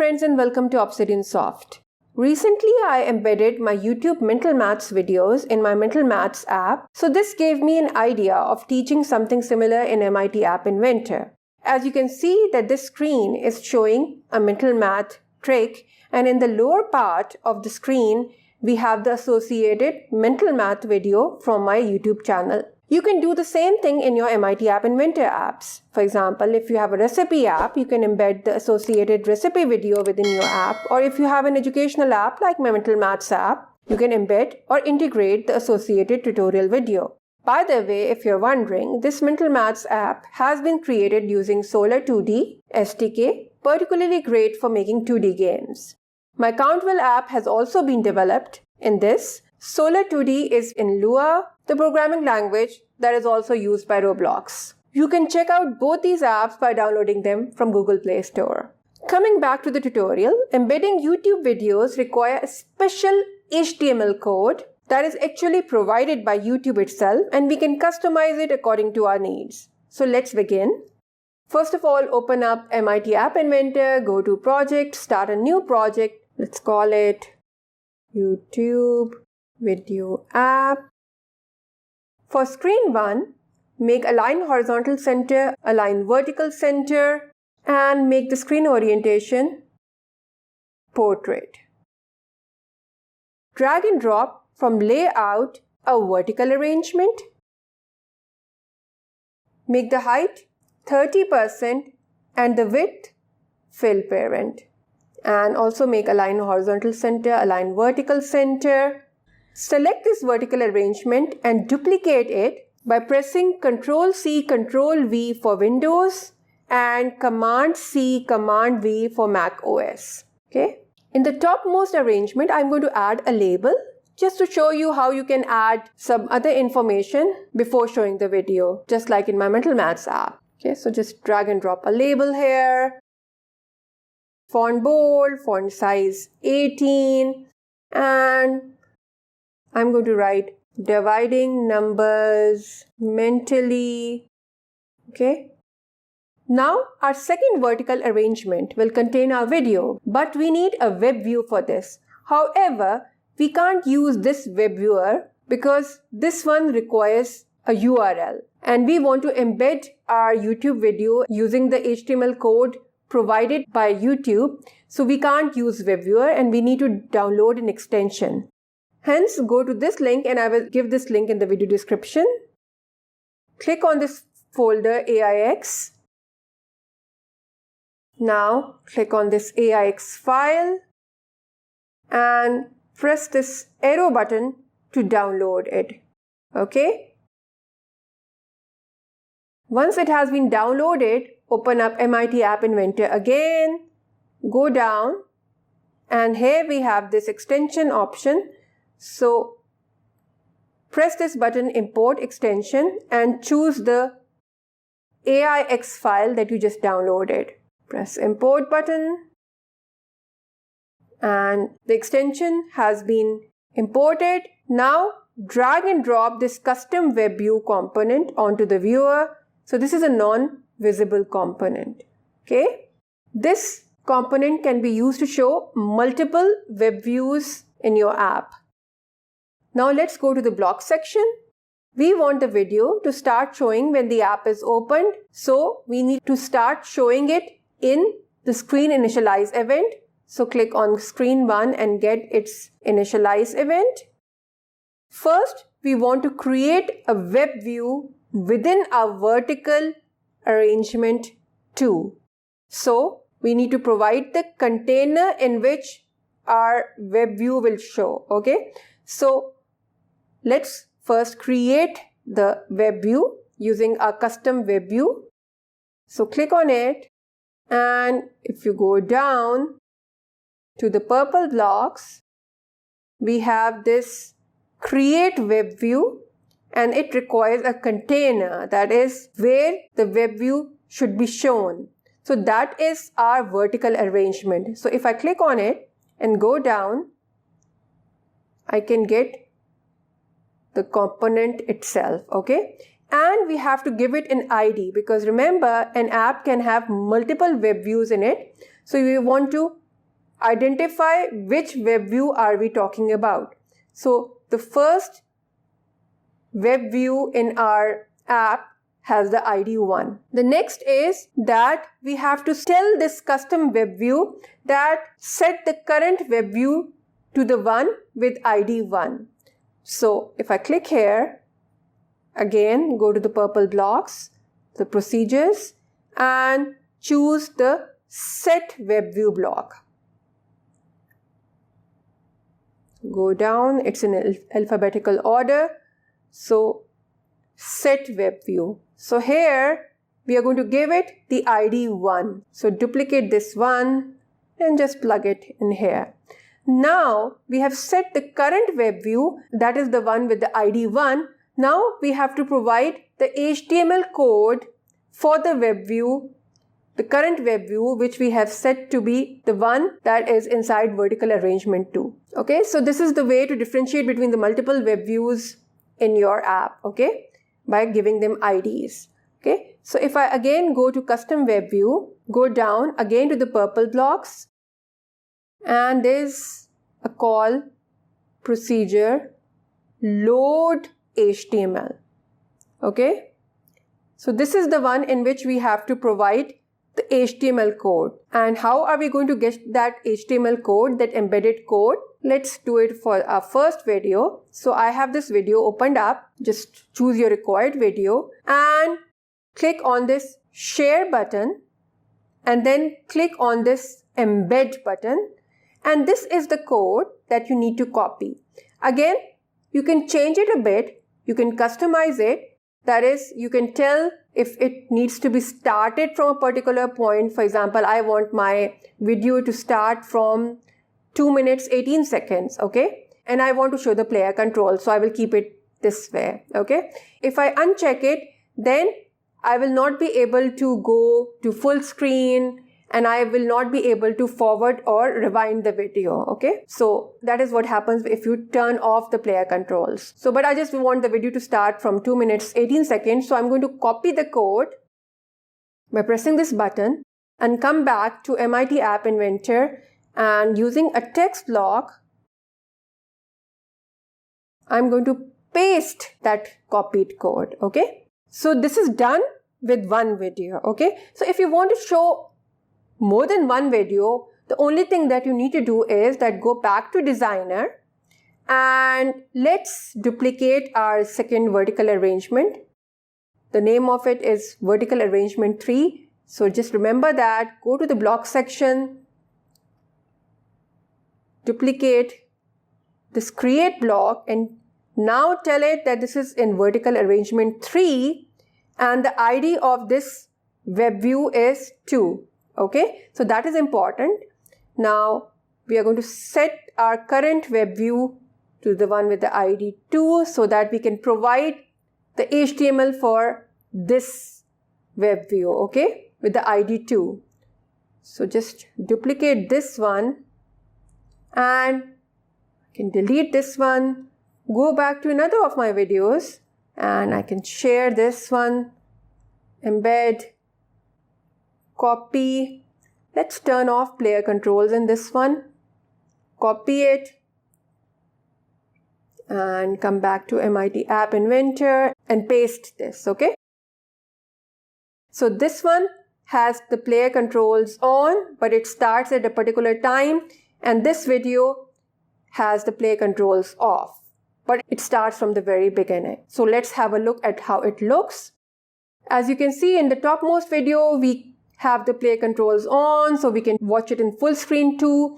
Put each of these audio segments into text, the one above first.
friends and welcome to Obsidian Soft. Recently, I embedded my YouTube mental maths videos in my mental maths app, so this gave me an idea of teaching something similar in MIT App Inventor. As you can see that this screen is showing a mental math trick, and in the lower part of the screen, we have the associated mental math video from my YouTube channel. You can do the same thing in your MIT App Inventor apps. For example, if you have a recipe app, you can embed the associated recipe video within your app. Or if you have an educational app like my mental maths app, you can embed or integrate the associated tutorial video. By the way, if you're wondering, this mental maths app has been created using Solar 2D SDK, particularly great for making 2D games. My Countville app has also been developed in this. Solar 2D is in Lua, the programming language that is also used by Roblox. You can check out both these apps by downloading them from Google Play Store. Coming back to the tutorial, embedding YouTube videos require a special HTML code that is actually provided by YouTube itself, and we can customize it according to our needs. So let's begin. First of all, open up MIT App Inventor, go to Project, start a new project. Let's call it YouTube Video App. For screen 1, make align horizontal center, align vertical center, and make the screen orientation portrait. Drag and drop from layout a vertical arrangement. Make the height 30% and the width fill parent. And also make align horizontal center, align vertical center. Select this vertical arrangement and duplicate it by pressing Ctrl+C, Ctrl+V for Windows and Command+C, Command+V for Mac OS. Okay. In the topmost arrangement, I'm going to add a label just to show you how you can add some other information before showing the video, just like in my mental maths app. Okay, so just drag and drop a label here. Font bold, font size 18, and I'm going to write dividing numbers mentally. Okay. Now our second vertical arrangement will contain our video, but we need a web view for this. However, we can't use this web viewer because this one requires a URL, and we want to embed our YouTube video using the HTML code provided by YouTube, so we can't use web viewer and we need to download an extension. Hence, go to this link, and I will give this link in the video description. Click on this folder AIX. Now click on this AIX file and press this arrow button to download it. Okay. Once it has been downloaded, open up MIT App Inventor again, go down, and here we have this extension option. So press this button, import extension, and choose the AIX file that you just downloaded. Press import button, and the extension has been imported. Now drag and drop this custom web view component onto the viewer. So this is a non-visible component. Okay. This component can be used to show multiple web views in your app. Now let's go to the block section. We want the video to start showing when the app is opened. So we need to start showing it in the screen initialize event. So click on screen 1 and get its initialize event. First, we want to create a web view within our vertical arrangement 2. So we need to provide the container in which our web view will show. Okay. So let's first create the web view using our custom web view. So click on it, and if you go down to the purple blocks, we have this create web view, and it requires a container, that is where the web view should be shown. So that is our vertical arrangement. So if I click on it and go down, I can get the component itself. Okay. And we have to give it an ID, because remember, an app can have multiple web views in it. So we want to identify which web view are we talking about. So the first web view in our app has the ID 1. The next is that we have to tell this custom web view that set the current web view to the one with ID 1. So if I click here, again go to the purple blocks, the procedures, and choose the set web view block. Go down, it's in alphabetical order. So set web view. So here we are going to give it the ID 1. So duplicate this one and just plug it in here. Now we have set the current web view, that is the one with the ID 1. Now we have to provide the HTML code for the web view, the current web view, which we have set to be the one that is inside vertical arrangement 2. Okay, so this is the way to differentiate between the multiple web views in your app, okay, by giving them IDs. Okay, so if I again go to custom web view, go down again to the purple blocks, and there's a call procedure load HTML. Okay, so this is the one in which we have to provide the HTML code. And how are we going to get that HTML code, that embedded code? Let's do it for our first video. So I have this video opened up. Just choose your required video and click on this share button, and then click on this embed button. And this is the code that you need to copy. Again, you can change it a bit. You can customize it. That is, you can tell if it needs to be started from a particular point. For example, I want my video to start from 2 minutes 18 seconds, okay? And I want to show the player control, so I will keep it this way, okay? If I uncheck it, then I will not be able to go to full screen, and I will not be able to forward or rewind the video, okay? So that is what happens if you turn off the player controls. So, but I just want the video to start from 2 minutes 18 seconds. So I'm going to copy the code by pressing this button and come back to MIT App Inventor, and using a text block, I'm going to paste that copied code, okay? So this is done with one video, okay? So if you want to show more than one video, the only thing that you need to do is that go back to designer and let's duplicate our second vertical arrangement. The name of it is vertical arrangement 3. So just remember that, go to the block section, duplicate this create block, and now tell it that this is in vertical arrangement 3 and the ID of this web view is 2. Okay, so that is important. Now we are going to set our current web view to the one with the ID 2 so that we can provide the HTML for this web view, okay, with the ID 2. So just duplicate this one and I can delete this one, go back to another of my videos, and I can share this one, embed, copy. Let's turn off player controls in this one, copy it, and come back to MIT App Inventor and paste this, okay? So this one has the player controls on, but it starts at a particular time, and this video has the player controls off, but it starts from the very beginning. So let's have a look at how it looks. As you can see in the topmost video, we have the player controls on, so we can watch it in full screen too.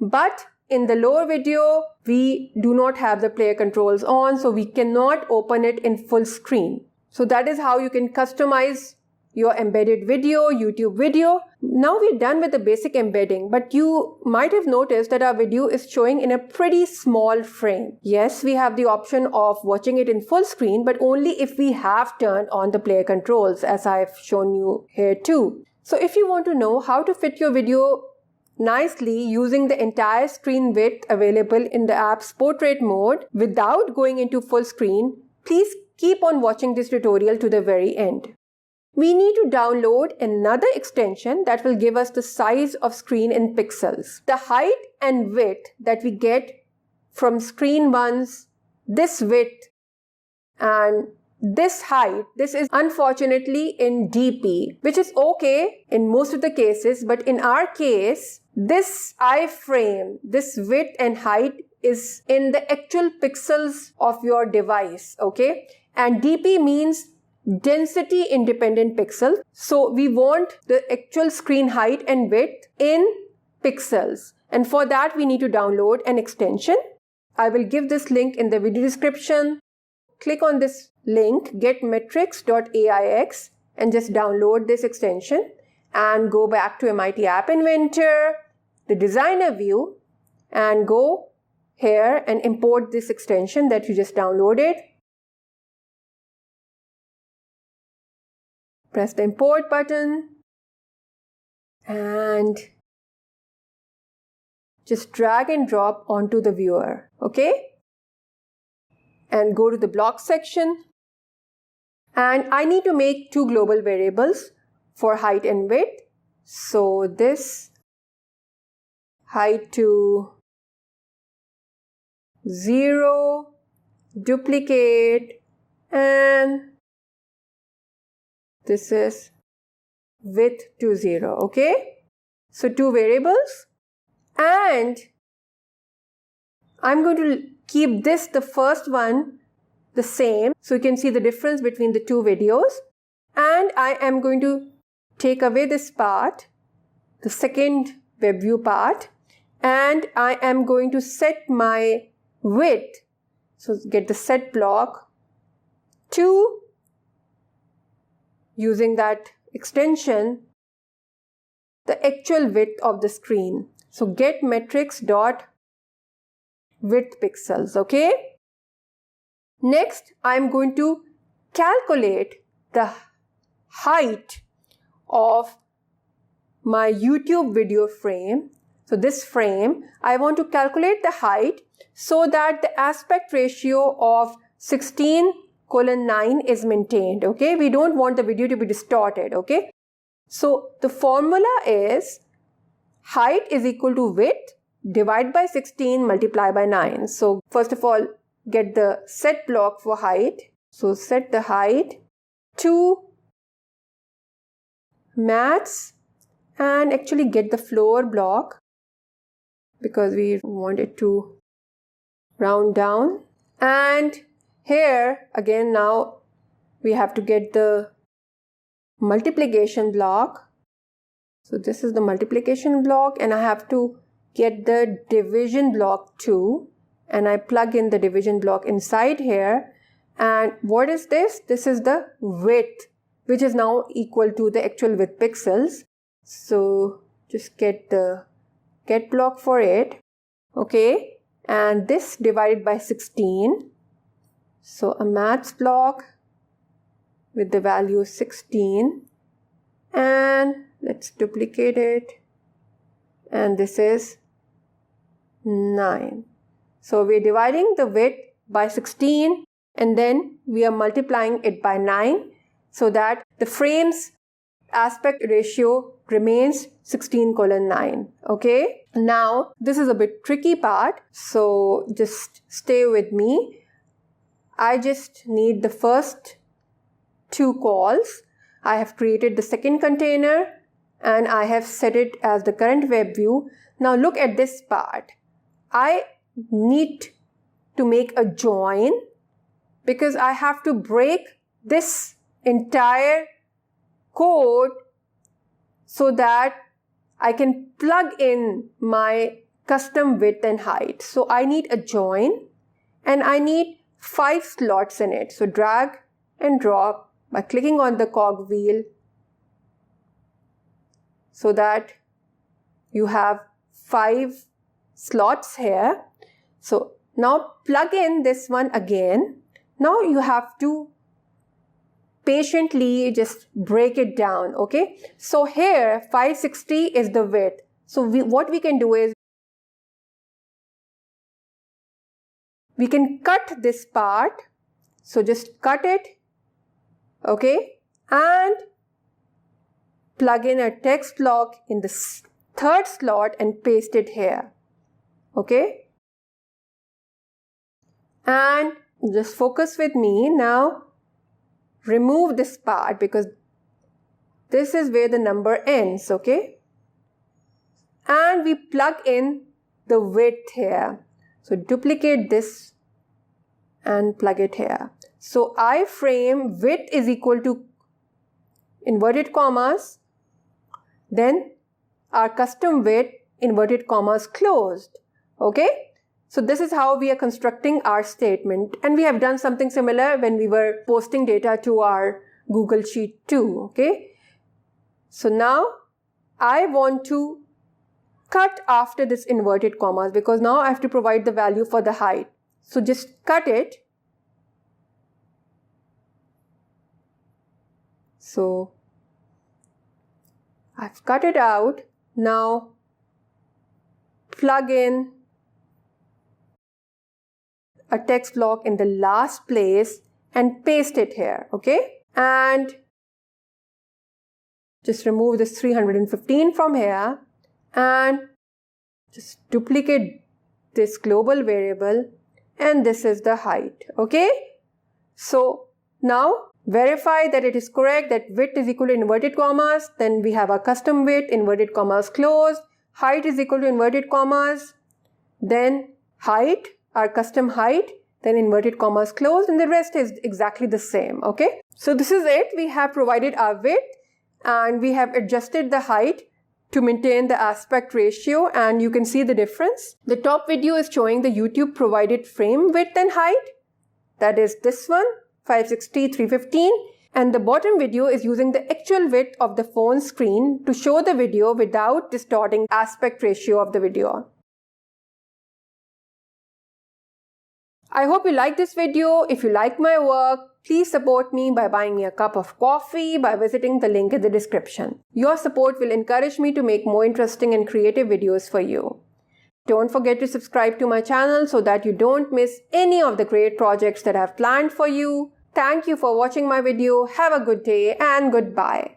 But in the lower video, we do not have the player controls on, so we cannot open it in full screen. So that is how you can customize your embedded video, YouTube video. Now we're done with the basic embedding, but you might have noticed that our video is showing in a pretty small frame. Yes, we have the option of watching it in full screen, but only if we have turned on the player controls, as I've shown you here too. So if you want to know how to fit your video nicely using the entire screen width available in the app's portrait mode without going into full screen, please keep on watching this tutorial to the very end. we need to download another extension that will give us the size of screen in pixels. The height and width that we get from screen one's this width and this height, this is unfortunately in DP, which is okay in most of the cases, but in our case, this iframe, this width and height is in the actual pixels of your device, okay? And DP means density independent pixel. So we want the actual screen height and width in pixels. And for that, we need to download an extension. I will give this link in the video description. Click on this link, getmetrics.aix, and just download this extension and go back to MIT App Inventor, the designer view, and go here and import this extension that you just downloaded. Press the import button and just drag and drop onto the viewer, okay? And go to the block section. And I need to make two global variables for height and width. So this height to 0, duplicate, and this is width to 0, okay? So two variables, and I'm going to keep this, the first one, the same, so you can see the difference between the two videos. And I am going to take away this part, the second web view part, and I am going to set my width, so get the set block to, using that extension, the actual width of the screen. So getmetrics dot width pixels, okay? Next, I'm going to calculate the height of my YouTube video frame. So this frame, I want to calculate the height so that the aspect ratio of 16:9 is maintained, okay? We don't want the video to be distorted, okay? So the formula is height is equal to width divided by 16 multiplied by 9. So first of all, get the set block for height. So set the height to maths and actually get the floor block because we want it to round down. And here again, now we have to get the multiplication block. So this is the multiplication block, and I have to get the division block too. And I plug in the division block inside here. And what is this? This is the width, which is now equal to the actual width pixels. So just get the get block for it. Okay. And this divided by 16. So a maths block with the value 16. And let's duplicate it. And this is 9. So we're dividing the width by 16 and then we are multiplying it by 9 so that the frame's aspect ratio remains 16:9. Okay. Now this is a bit tricky part, so just stay with me. I just need the first two calls. I have created the second container and I have set it as the current web view. Now look at this part. I need to make a join because I have to break this entire code so that I can plug in my custom width and height. So I need a join and I need 5 slots in it. So drag and drop by clicking on the cog wheel so that you have 5 slots here. So now plug in this one again. Now you have to patiently just break it down, okay? So here 560 is the width. So what we can do is we can cut this part. So just cut it, okay? And plug in a text block in the third slot and paste it here. Okay? And just focus with me. Now, remove this part because this is where the number ends. Okay? And we plug in the width here. So duplicate this and plug it here. So iframe width is equal to inverted commas, then our custom width inverted commas closed. Okay? So this is how we are constructing our statement, and we have done something similar when we were posting data to our Google Sheet too. Okay? So now I want to cut after this inverted commas because now I have to provide the value for the height. So just cut it. So I've cut it out. Now plug in a text block in the last place and paste it here. Okay? And just remove this 315 from here and just duplicate this global variable, and this is the height. Okay? So now verify that it is correct, that width is equal to inverted commas, then we have our custom width, inverted commas closed, height is equal to inverted commas, then height, our custom height, then inverted commas closed, and the rest is exactly the same. Okay? So this is it. We have provided our width and we have adjusted the height to maintain the aspect ratio, and you can see the difference. The top video is showing the YouTube provided frame width and height. That is this one, 560, 315. And the bottom video is using the actual width of the phone screen to show the video without distorting aspect ratio of the video. I hope you like this video. If you like my work, please support me by buying me a cup of coffee by visiting the link in the description. Your support will encourage me to make more interesting and creative videos for you. Don't forget to subscribe to my channel so that you don't miss any of the great projects that I've planned for you. Thank you for watching my video. Have a good day and goodbye.